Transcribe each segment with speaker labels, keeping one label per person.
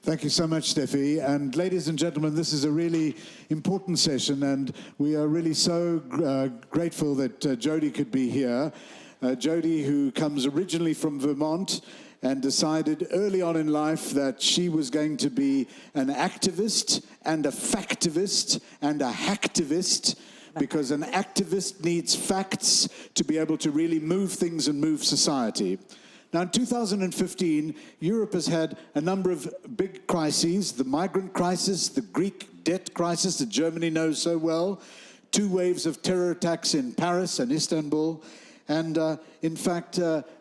Speaker 1: Thank you so much, Steffi. And ladies and gentlemen, this is a really important session, and we are really so grateful that Jody could be here. Jody, who comes originally from Vermont and decided early on in life that she was going to be an activist and a factivist and a hacktivist, because an activist needs facts to be able to really move things and move society. Now, in 2015, Europe has had a number of big crises: the migrant crisis, the Greek debt crisis that Germany knows so well, 2 waves of terror attacks in Paris and Istanbul, and in fact,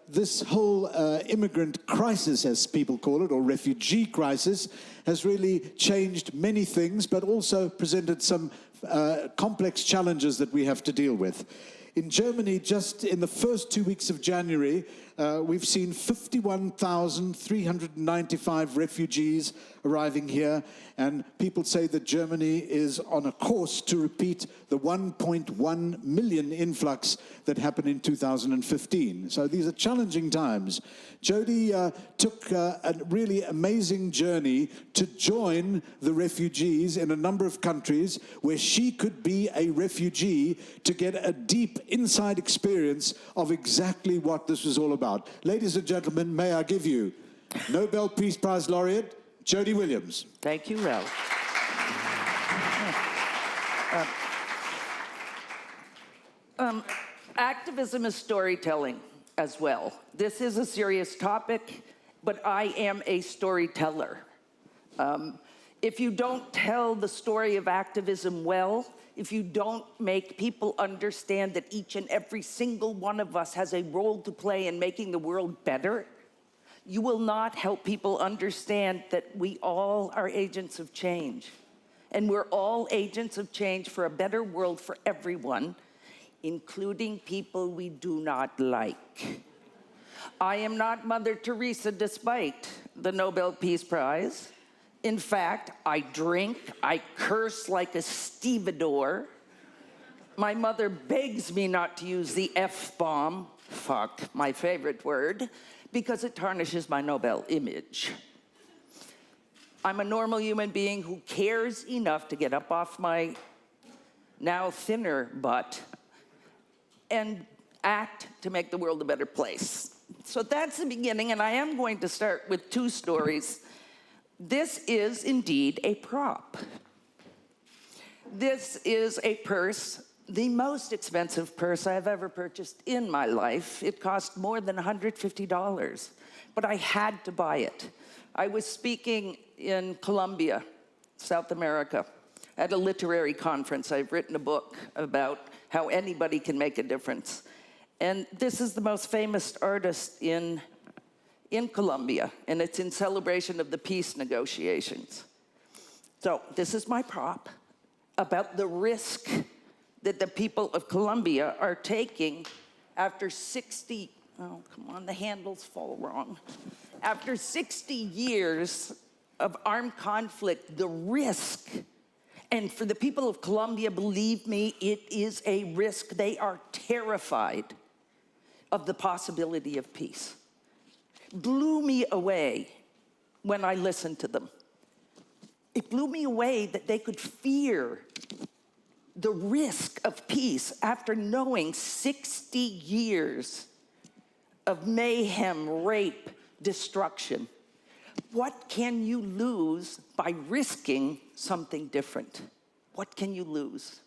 Speaker 1: this whole immigrant crisis, as people call it, or refugee crisis, has really changed many things, but also presented some complex challenges that we have to deal with. In Germany, just in the first 2 weeks of January, we've seen 51,395 refugees arriving here, and people say that Germany is on a course to repeat the 1.1 million influx that happened in 2015. So these are challenging times. Jody took a really amazing journey to join the refugees in a number of countries where she could be a refugee to get a deep inside experience of exactly what this was all about. Ladies and gentlemen, may I give you Nobel Peace Prize laureate, Jody Williams.
Speaker 2: Thank you, Ralph. Activism is storytelling as well. This is a serious topic, but I am a storyteller. If you don't tell the story of activism well, if you don't make people understand that each and every single one of us has a role to play in making the world better, you will not help people understand that we all are agents of change. And we're all agents of change for a better world for everyone, including people we do not like. I am not Mother Teresa despite the Nobel Peace Prize. In fact, I drink, I curse like a stevedore. My mother begs me not to use the F-bomb, fuck, my favorite word, because it tarnishes my Nobel image. I'm a normal human being who cares enough to get up off my now thinner butt and act to make the world a better place. So that's the beginning, and I am going to start with 2 stories. This is indeed a prop. This is a purse, the most expensive purse I've ever purchased in my life. It cost more than $150, but I had to buy it. I was speaking in Colombia, South America, at a literary conference. I've written a book about how anybody can make a difference. And this is the most famous artist in Colombia, and it's in celebration of the peace negotiations. So this is my prop about the risk that the people of Colombia are taking after 60, oh, come on, the handles fall wrong. After 60 years of armed conflict, the risk, and for the people of Colombia, believe me, it is a risk. They are terrified of the possibility of peace. Blew me away when I listened to them. It blew me away that they could fear the risk of peace after knowing 60 years of mayhem, rape, destruction. What can you lose by risking something different? What can you lose?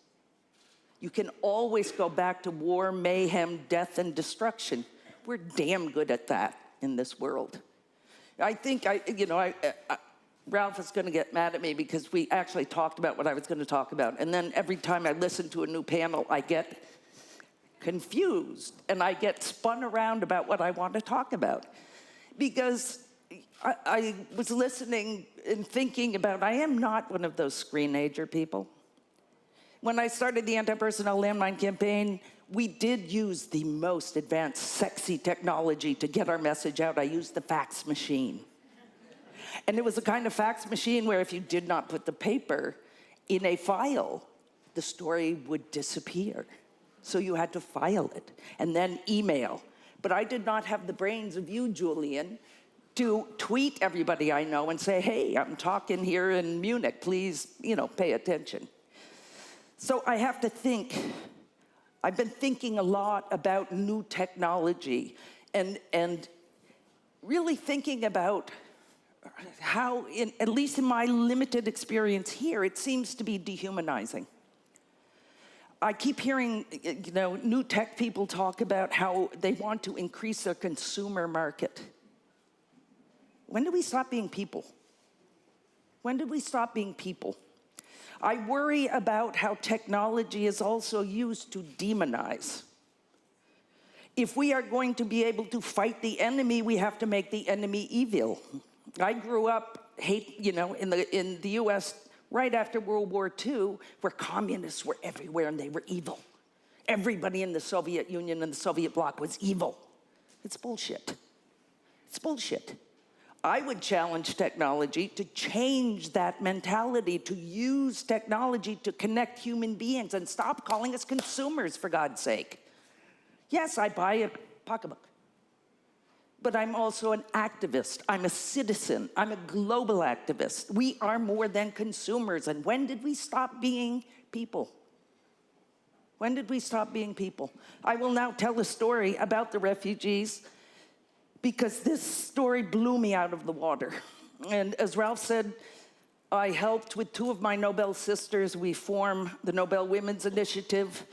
Speaker 2: You can always go back to war, mayhem, death, and destruction. We're damn good at that in this world. I think, Ralph is going to get mad at me because we actually talked about what I was going to talk about. And then every time I listen to a new panel, I get confused and I get spun around about what I want to talk about. Because I was listening and thinking about, I am not one of those screenager people. When I started the anti-personnel landmine campaign, we did use the most advanced, sexy technology to get our message out. I used the fax machine. And it was the kind of fax machine where if you did not put the paper in a file, the story would disappear. So you had to file it and then email. But I did not have the brains of you, Julian, to tweet everybody I know and say, hey, I'm talking here in Munich, please, pay attention. So I have to think. I've been thinking a lot about new technology and really thinking about how, at least in my limited experience here, it seems to be dehumanizing. I keep hearing, new tech people talk about how they want to increase their consumer market. When did we stop being people? When did we stop being people? I worry about how technology is also used to demonize. If we are going to be able to fight the enemy, we have to make the enemy evil. I grew up, in the U.S. right after World War II, where communists were everywhere and they were evil. Everybody in the Soviet Union and the Soviet bloc was evil. It's bullshit. It's bullshit. I would challenge technology to change that mentality, to use technology to connect human beings and stop calling us consumers, for God's sake. Yes, I buy a pocketbook, but I'm also an activist. I'm a citizen. I'm a global activist. We are more than consumers. And when did we stop being people? When did we stop being people? I will now tell a story about the refugees, because this story blew me out of the water. And as Ralph said, I helped with 2 of my Nobel sisters. We form the Nobel Women's Initiative.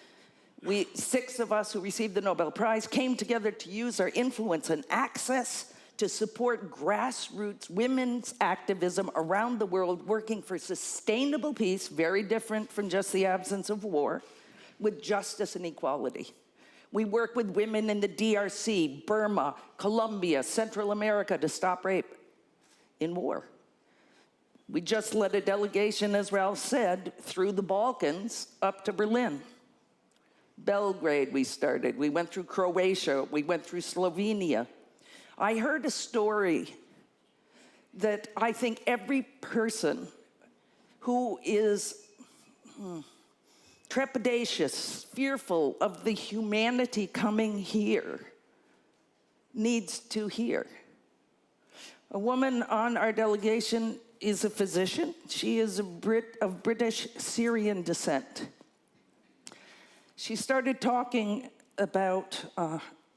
Speaker 2: 6 of us who received the Nobel Prize came together to use our influence and access to support grassroots women's activism around the world, working for sustainable peace, very different from just the absence of war, with justice and equality. We work with women in the DRC, Burma, Colombia, Central America to stop rape in war. We just led a delegation, as Ralph said, through the Balkans up to Berlin. Belgrade we started. We went through Croatia. We went through Slovenia. I heard a story that I think every person who is trepidatious, fearful of the humanity coming here, needs to hear. A woman on our delegation is a physician. She is of British Syrian descent. She started talking about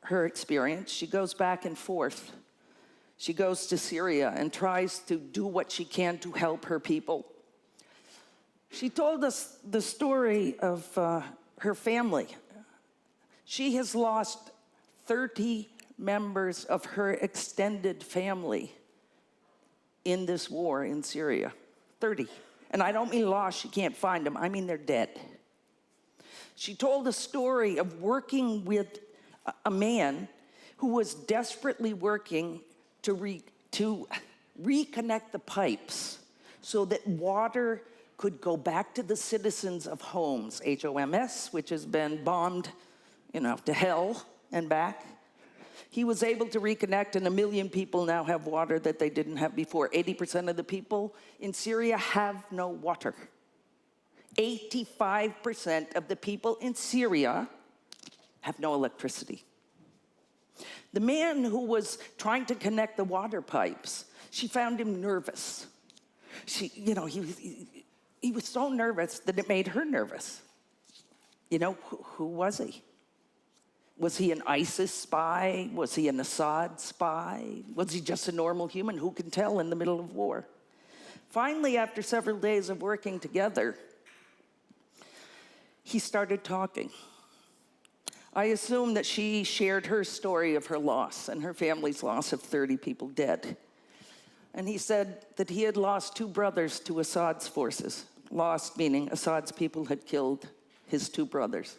Speaker 2: her experience. She goes back and forth. She goes to Syria and tries to do what she can to help her people. She told us the story of her family. She has lost 30 members of her extended family in this war in Syria. 30. And I don't mean lost, she can't find them. I mean they're dead. She told a story of working with a man who was desperately working to reconnect the pipes so that water could go back to the citizens of Homs, H-O-M-S, which has been bombed, to hell and back. He was able to reconnect, and 1 million people now have water that they didn't have before. 80% of the people in Syria have no water. 85% of the people in Syria have no electricity. The man who was trying to connect the water pipes, she found him nervous. He was so nervous that it made her nervous. Who was he? Was he an ISIS spy? Was he an Assad spy? Was he just a normal human? Who can tell in the middle of war? Finally, after several days of working together, he started talking. I assume that she shared her story of her loss and her family's loss of 30 people dead. And he said that he had lost 2 brothers to Assad's forces. Lost meaning Assad's people had killed his 2 brothers.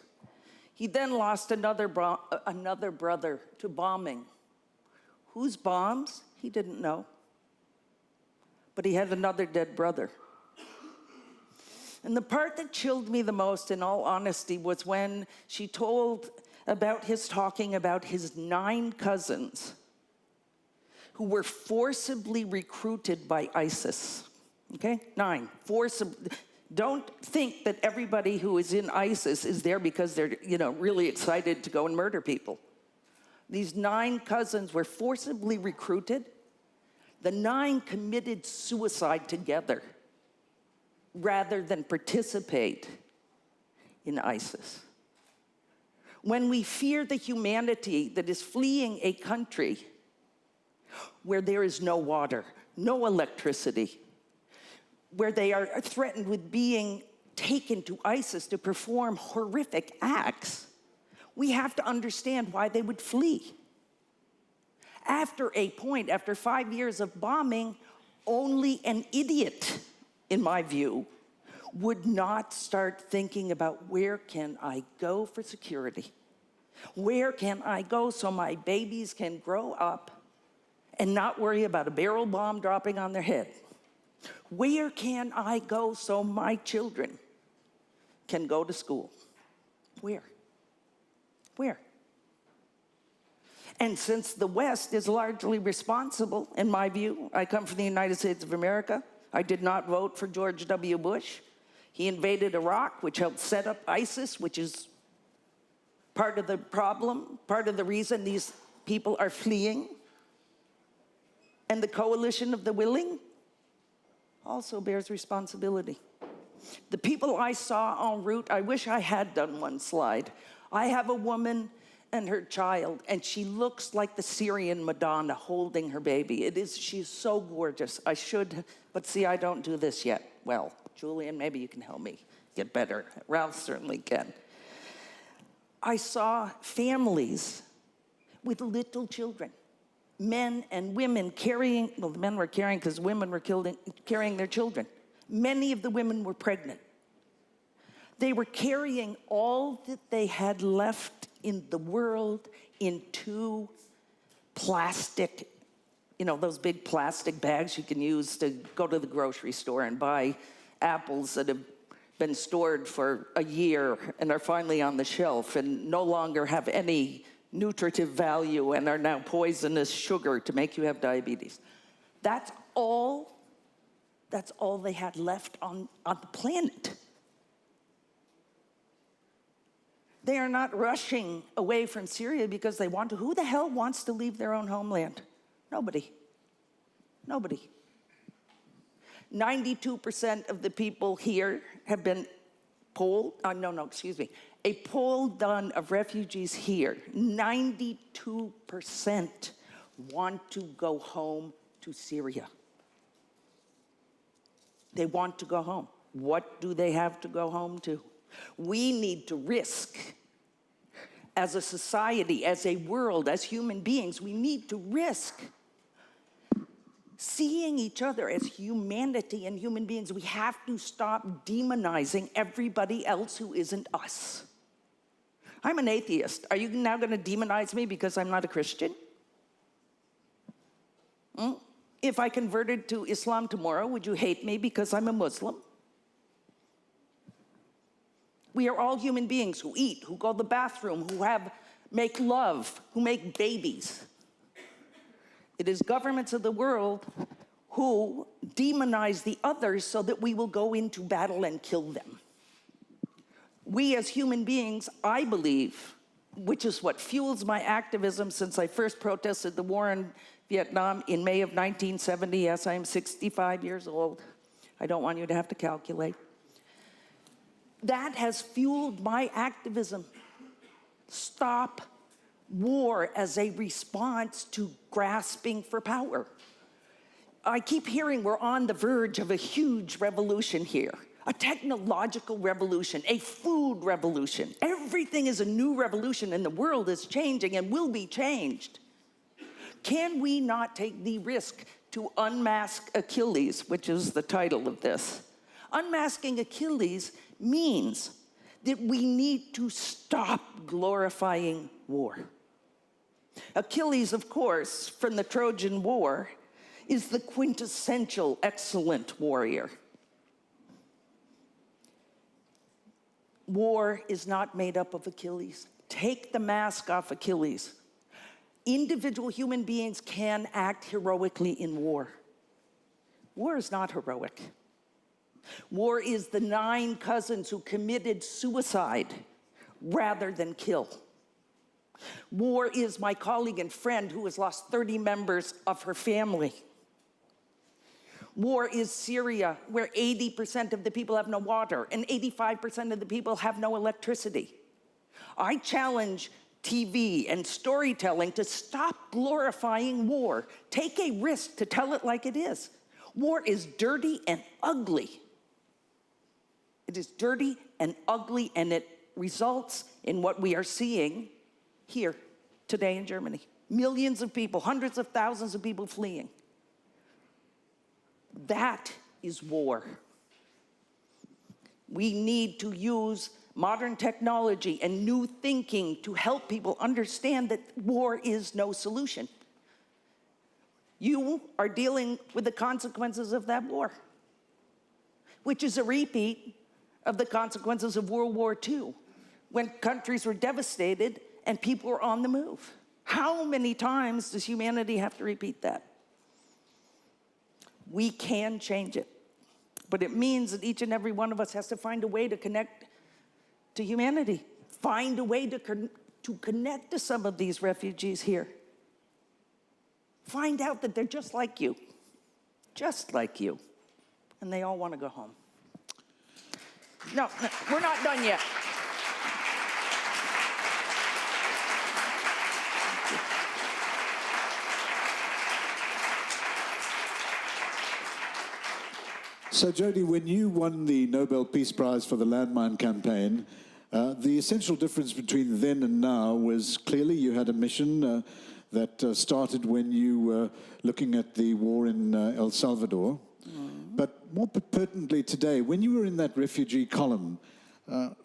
Speaker 2: He then lost another brother to bombing. Whose bombs? He didn't know. But he had another dead brother. And the part that chilled me the most, in all honesty, was when she told about his talking about his 9 cousins who were forcibly recruited by ISIS. Okay? 9. Forcibly. Don't think that everybody who is in ISIS is there because they're, really excited to go and murder people. These 9 cousins were forcibly recruited The 9 committed suicide together rather than participate in ISIS. When we fear the humanity that is fleeing a country where there is no water, no electricity, where they are threatened with being taken to ISIS to perform horrific acts, we have to understand why they would flee. After a point, after 5 years of bombing, only an idiot, in my view, would not start thinking about where can I go for security? Where can I go so my babies can grow up and not worry about a barrel bomb dropping on their head? Where can I go so my children can go to school? Where? Where? And since the West is largely responsible, in my view, I come from the United States of America. I did not vote for George W. Bush. He invaded Iraq, which helped set up ISIS, which is part of the problem, part of the reason these people are fleeing. And the coalition of the willing also bears responsibility. The people I saw en route, I wish I had done one slide. I have a woman and her child, and she looks like the Syrian Madonna holding her baby. She's so gorgeous. I should, but see, I don't do this yet. Well, Julian, maybe you can help me get better. Ralph certainly can. I saw families with little children, men and women carrying, well, the men were carrying because women were carrying their children. Many of the women were pregnant. They were carrying all that they had left in the world in 2 plastic, those big plastic bags you can use to go to the grocery store and buy apples that have been stored for a year and are finally on the shelf and no longer have any nutritive value and are now poisonous sugar to make you have diabetes. That's all they had left on the planet. They are not rushing away from Syria because they want to. Who the hell wants to leave their own homeland? Nobody. Nobody. 92% of the people here have been polled. A poll done of refugees here. 92% want to go home to Syria. They want to go home. What do they have to go home to? We need to risk, as a society, as a world, as human beings, we need to risk seeing each other as humanity and human beings. We have to stop demonizing everybody else who isn't us. I'm an atheist. Are you now going to demonize me because I'm not a Christian? If I converted to Islam tomorrow, would you hate me because I'm a Muslim? We are all human beings who eat, who go to the bathroom, who make love, who make babies. It is governments of the world who demonize the others so that we will go into battle and kill them. We as human beings, I believe, which is what fuels my activism since I first protested the war in Vietnam in May of 1970. Yes, I am 65 years old. I don't want you to have to calculate. That has fueled my activism. Stop war as a response to grasping for power. I keep hearing we're on the verge of a huge revolution here. A technological revolution, a food revolution. Everything is a new revolution and the world is changing and will be changed. Can we not take the risk to unmask Achilles, which is the title of this? Unmasking Achilles means that we need to stop glorifying war. Achilles, of course, from the Trojan War, is the quintessential excellent warrior. War is not made up of Achilles. Take the mask off Achilles. Individual human beings can act heroically in war. War is not heroic. War is the 9 cousins who committed suicide rather than kill. War is my colleague and friend who has lost 30 members of her family. War is Syria, where 80% of the people have no water and 85% of the people have no electricity. I challenge TV and storytelling to stop glorifying war. Take a risk to tell it like it is. War is dirty and ugly. It is dirty and ugly, and it results in what we are seeing here today in Germany. Millions of people, hundreds of thousands of people fleeing. That is war. We need to use modern technology and new thinking to help people understand that war is no solution. You are dealing with the consequences of that war, which is a repeat of the consequences of World War II, when countries were devastated and people were on the move. How many times does humanity have to repeat that? We can change it, but it means that each and every one of us has to find a way to connect to humanity, find a way to connect to some of these refugees here. Find out that they're just like you, and they all want to go home. No, we're not done yet.
Speaker 1: So, Jody, when you won the Nobel Peace Prize for the landmine campaign, the essential difference between then and now was clearly you had a mission that started when you were looking at the war in El Salvador. But more pertinently today, when you were in that refugee column,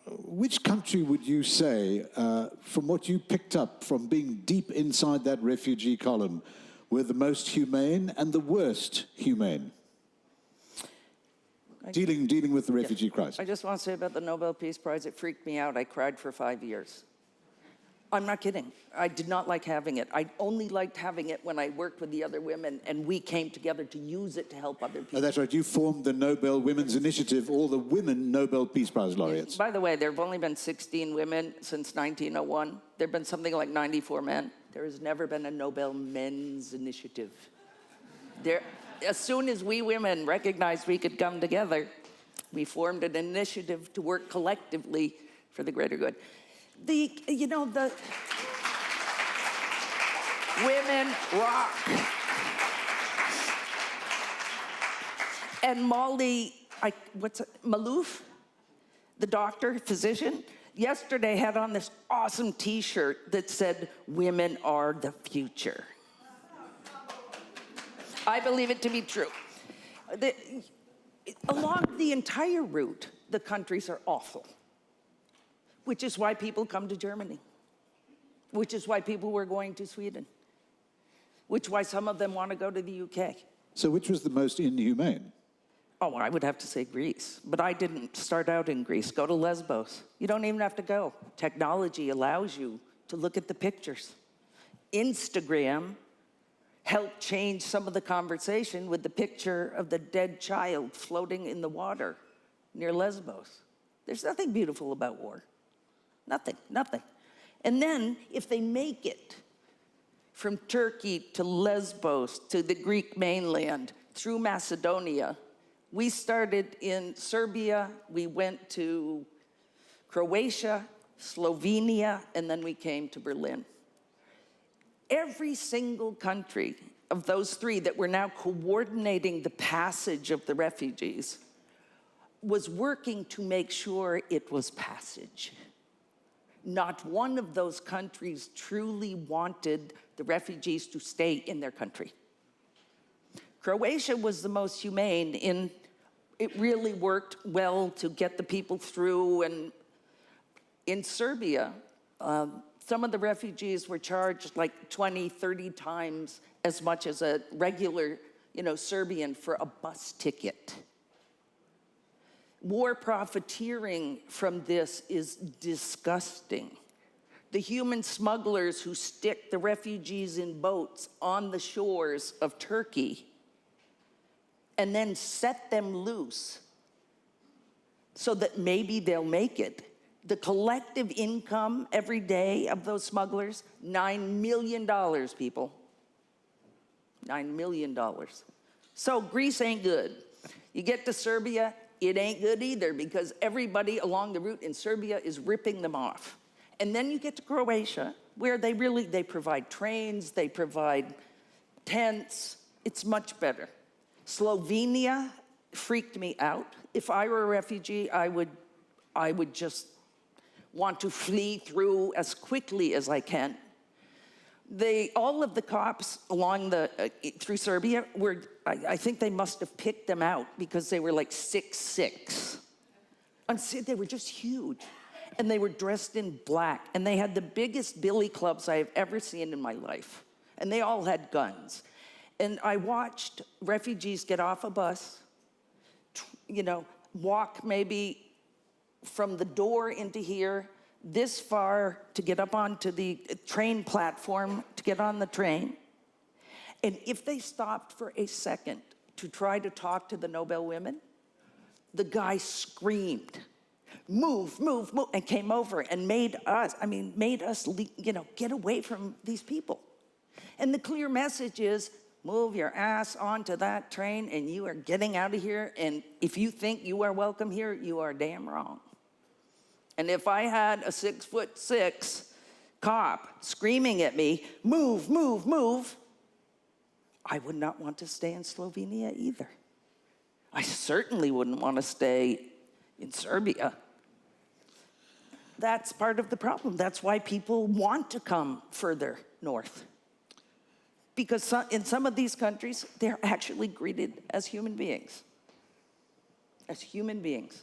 Speaker 1: which country would you say, from what you picked up from being deep inside that refugee column, were the most humane and the worst humane? Dealing with the refugee crisis.
Speaker 2: I just want to say about the Nobel Peace Prize, it freaked me out. I cried for 5 years. I'm not kidding. I did not like having it. I only liked having it when I worked with the other women and we came together to use it to help other people.
Speaker 1: Oh, that's right. You formed the Nobel Women's Initiative, all the women Nobel Peace Prize laureates.
Speaker 2: By the way, there have only been 16 women since 1901. There have been something like 94 men. There has never been a Nobel Men's Initiative. As soon as we women recognized we could come together, we formed an initiative to work collectively for the greater good. The women rock. And Molly, Malouf, the doctor, physician, yesterday had on this awesome T-shirt that said, "Women are the future." I believe it to be true. Along the entire route, the countries are awful, which is why people come to Germany, which is why people were going to Sweden, which is why some of them want to go to the UK.
Speaker 1: So which was the most inhumane?
Speaker 2: Oh, I would have to say Greece, but I didn't start out in Greece. Go to Lesbos. You don't even have to go. Technology allows you to look at the pictures. Instagram helped change some of the conversation with the picture of the dead child floating in the water near Lesbos. There's nothing beautiful about war. Nothing. And then, if they make it from Turkey to Lesbos to the Greek mainland through Macedonia, we started in Serbia, we went to Croatia, Slovenia, and then we came to Berlin. Every single country of those three that were now coordinating the passage of the refugees was working to make sure it was passage. Not one of those countries truly wanted the refugees to stay in their country. Croatia was the most humane in it really worked well to get the people through. And in Serbia, some of the refugees were charged like 20, 30 times as much as a regular, Serbian for a bus ticket. War profiteering from this is disgusting. The human smugglers who stick the refugees in boats on the shores of Turkey and then set them loose so that maybe they'll make it. The collective income every day of those smugglers, $9 million, people. $9 million. So Greece ain't good. You get to Serbia, it ain't good either, because everybody along the route in Serbia is ripping them off. And then you get to Croatia, where they provide trains, they provide tents. It's much better. Slovenia freaked me out. If I were a refugee, I would just want to flee through as quickly as I can. All of the cops along through Serbia I think they must have picked them out because they were like 6'6". They were just huge. And they were dressed in black. And they had the biggest billy clubs I have ever seen in my life. And they all had guns. And I watched refugees get off a bus, walk maybe from the door into here, this far to get up onto the train platform, to get on the train. And if they stopped for a second to try to talk to the Nobel women, the guy screamed, "Move, move, move," and came over and made us, get away from these people. And the clear message is, move your ass onto that train and you are getting out of here. And if you think you are welcome here, you are damn wrong. And if I had a 6'6" cop screaming at me, "Move, move, move," I would not want to stay in Slovenia either. I certainly wouldn't want to stay in Serbia. That's part of the problem. That's why people want to come further north. Because in some of these countries, they're actually greeted as human beings. As human beings.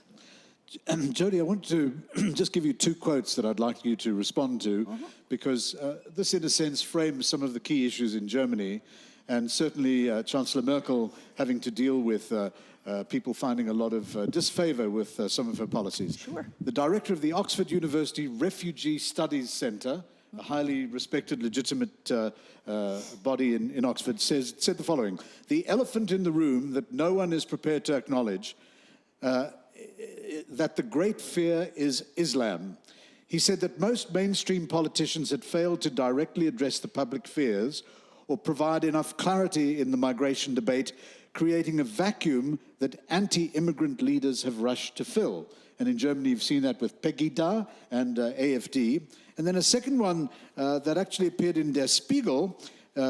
Speaker 1: Jody, I want to just give you two quotes that I'd like you to respond to, because this, in a sense, frames some of the key issues in Germany, and certainly Chancellor Merkel having to deal with people finding a lot of disfavor with some of her policies.
Speaker 2: Sure.
Speaker 1: The director of the Oxford University Refugee Studies Centre, a highly respected, legitimate body in Oxford, said the following: "The elephant in the room that no one is prepared to acknowledge, that the great fear is Islam." He said that most mainstream politicians had failed to directly address the public fears or provide enough clarity in the migration debate, creating a vacuum that anti-immigrant leaders have rushed to fill. And in Germany, you've seen that with Pegida and AfD. And then a second one that actually appeared in Der Spiegel,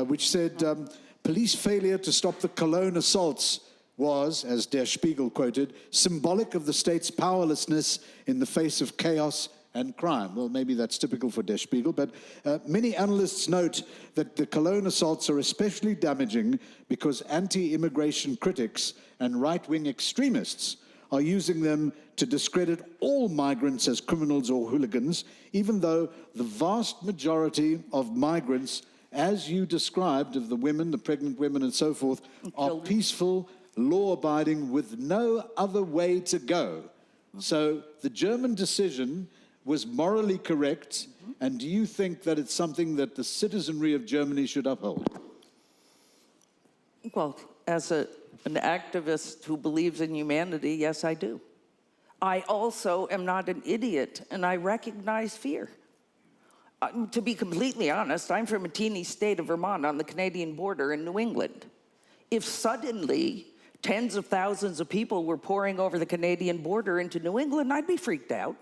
Speaker 1: which said, police failure to stop the Cologne assaults was, as Der Spiegel quoted, symbolic of the state's powerlessness in the face of chaos and crime. Well, maybe that's typical for Der Spiegel, but many analysts note that the Cologne assaults are especially damaging because anti-immigration critics and right-wing extremists are using them to discredit all migrants as criminals or hooligans, even though the vast majority of migrants, as you described, of the women, the pregnant women and so forth, are peaceful, law-abiding, with no other way to go. So the German decision was morally correct, and do you think that it's something that the citizenry of Germany should uphold?
Speaker 2: Well, as an activist who believes in humanity, yes, I do. I also am not an idiot, and I recognize fear. To be completely honest, I'm from a teeny state of Vermont on the Canadian border in New England. If suddenly tens of thousands of people were pouring over the Canadian border into New England, I'd be freaked out.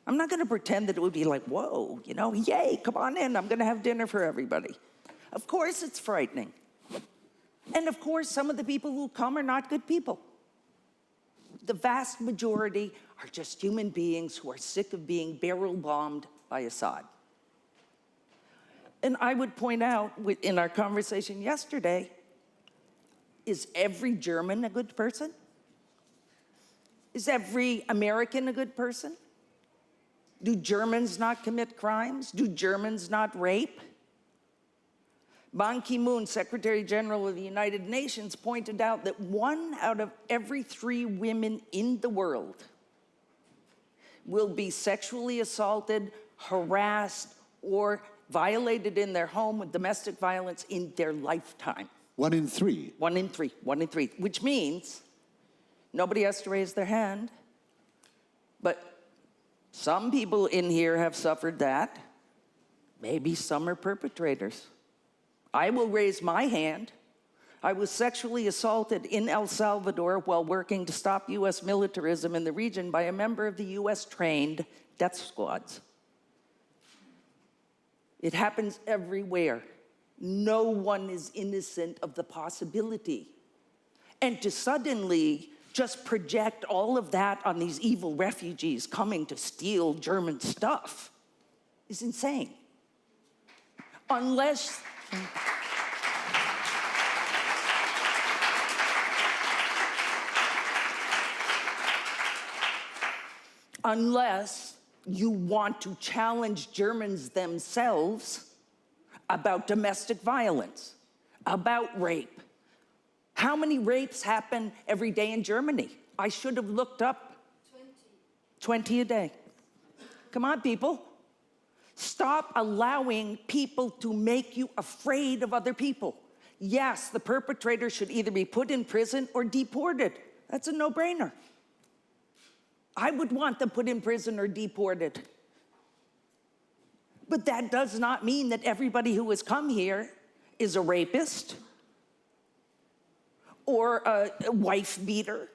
Speaker 2: I'm not going to pretend that it would be like, whoa, yay, come on in, I'm going to have dinner for everybody. Of course it's frightening. And of course, some of the people who come are not good people. The vast majority are just human beings who are sick of being barrel-bombed by Assad. And I would point out, in our conversation yesterday, is every German a good person? Is every American a good person? Do Germans not commit crimes? Do Germans not rape? Ban Ki-moon, Secretary General of the United Nations, pointed out that 1 out of every 3 women in the world will be sexually assaulted, harassed, or violated in their home with domestic violence in their lifetime.
Speaker 1: 1 in 3?
Speaker 2: 1 in 3, 1 in 3, which means nobody has to raise their hand, but some people in here have suffered that. Maybe some are perpetrators. I will raise my hand. I was sexually assaulted in El Salvador while working to stop U.S. militarism in the region by a member of the U.S.-trained death squads. It happens everywhere. No one is innocent of the possibility. And to suddenly just project all of that on these evil refugees coming to steal German stuff is insane. Unless you want to challenge Germans themselves about domestic violence, about rape. How many rapes happen every day in Germany? I should have looked up. 20 a day. Come on, people. Stop allowing people to make you afraid of other people. Yes, the perpetrator should either be put in prison or deported. That's a no-brainer. I would want them put in prison or deported. But that does not mean that everybody who has come here is a rapist or a wife beater.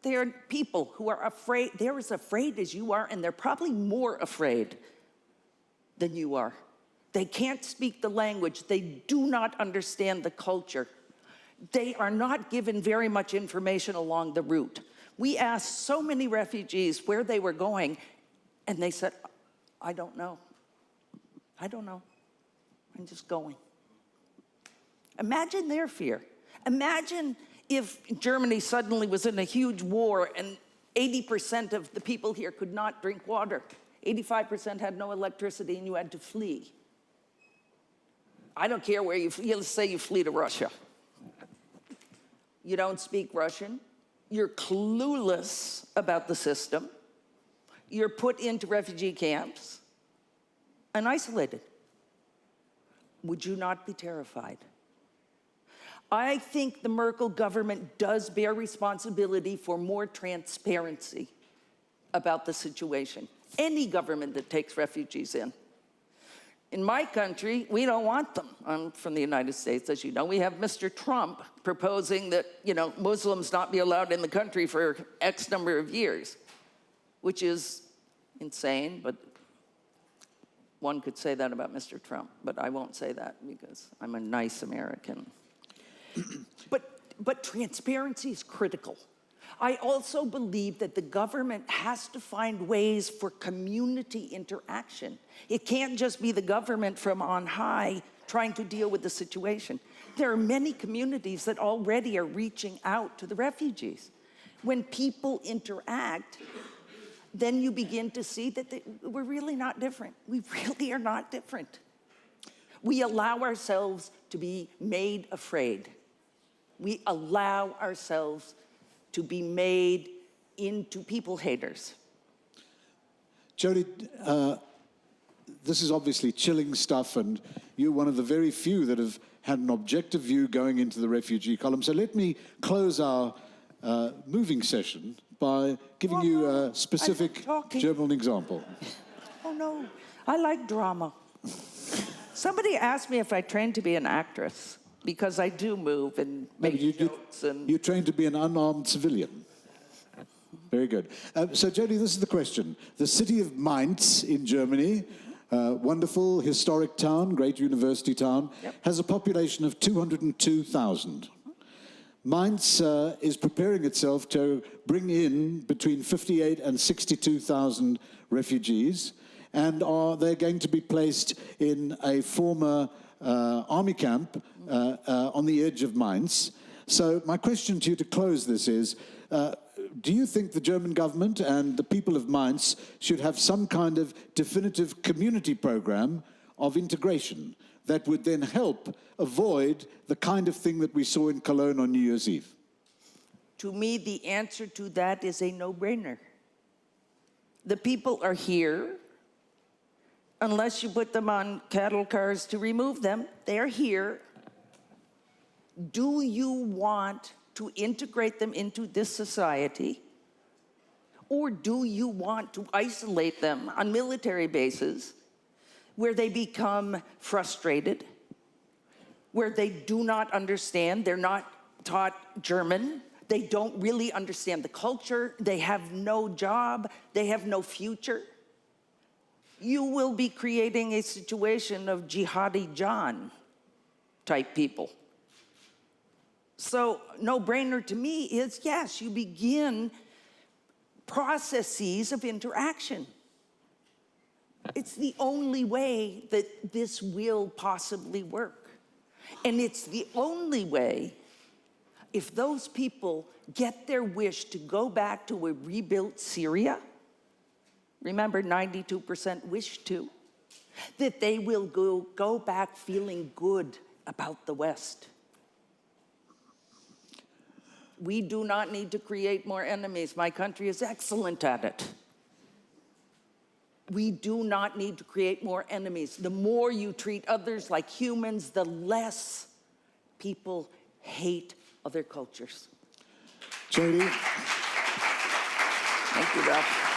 Speaker 2: They are people who are afraid. They're as afraid as you are, and they're probably more afraid than you are. They can't speak the language. They do not understand the culture. They are not given very much information along the route. We asked so many refugees where they were going, and they said, I don't know. I don't know. I'm just going. Imagine their fear. Imagine if Germany suddenly was in a huge war and 80% of the people here could not drink water. 85% had no electricity and you had to flee. I don't care where you flee. Let's say you flee to Russia. You don't speak Russian. You're clueless about the system. You're put into refugee camps and isolated. Would you not be terrified? I think the Merkel government does bear responsibility for more transparency about the situation. Any government that takes refugees in. In my country, we don't want them. I'm from the United States, as you know. We have Mr. Trump proposing that, Muslims not be allowed in the country for X number of years, which is insane, but one could say that about Mr. Trump, but I won't say that because I'm a nice American. But transparency is critical. I also believe that the government has to find ways for community interaction. It can't just be the government from on high trying to deal with the situation. There are many communities that already are reaching out to the refugees. When people interact, then you begin to see that we're really not different. We really are not different. We allow ourselves to be made afraid. We allow ourselves to be made into people haters.
Speaker 1: Jody, this is obviously chilling stuff, and you're one of the very few that have had an objective view going into the refugee column. So let me close our moving session by giving you a specific German example.
Speaker 2: Oh, no. I like drama. Somebody asked me if I trained to be an actress, because I do move and make jokes.
Speaker 1: You trained to be an unarmed civilian. Very good. So, Jody, this is the question. The city of Mainz in Germany, wonderful historic town, great university town, has a population of 202,000. Mainz is preparing itself to bring in between 58 and 62,000 refugees, and they're going to be placed in a former army camp on the edge of Mainz. So my question to you to close this is, do you think the German government and the people of Mainz should have some kind of definitive community program of integration that would then help avoid the kind of thing that we saw in Cologne on New Year's Eve?
Speaker 2: To me, the answer to that is a no-brainer. The people are here. Unless you put them on cattle cars to remove them, they're here. Do you want to integrate them into this society? Or do you want to isolate them on military bases where they become frustrated, where they do not understand, they're not taught German, they don't really understand the culture, they have no job, they have no future, you will be creating a situation of jihadi John type people. So no-brainer to me is, yes, you begin processes of interaction. It's the only way that this will possibly work. And it's the only way, if those people get their wish to go back to a rebuilt Syria, remember 92% wish to, that they will go back feeling good about the West. We do not need to create more enemies. My country is excellent at it. We do not need to create more enemies. The more you treat others like humans, the less people hate other cultures.
Speaker 1: Jody.
Speaker 2: Thank you, Ralph.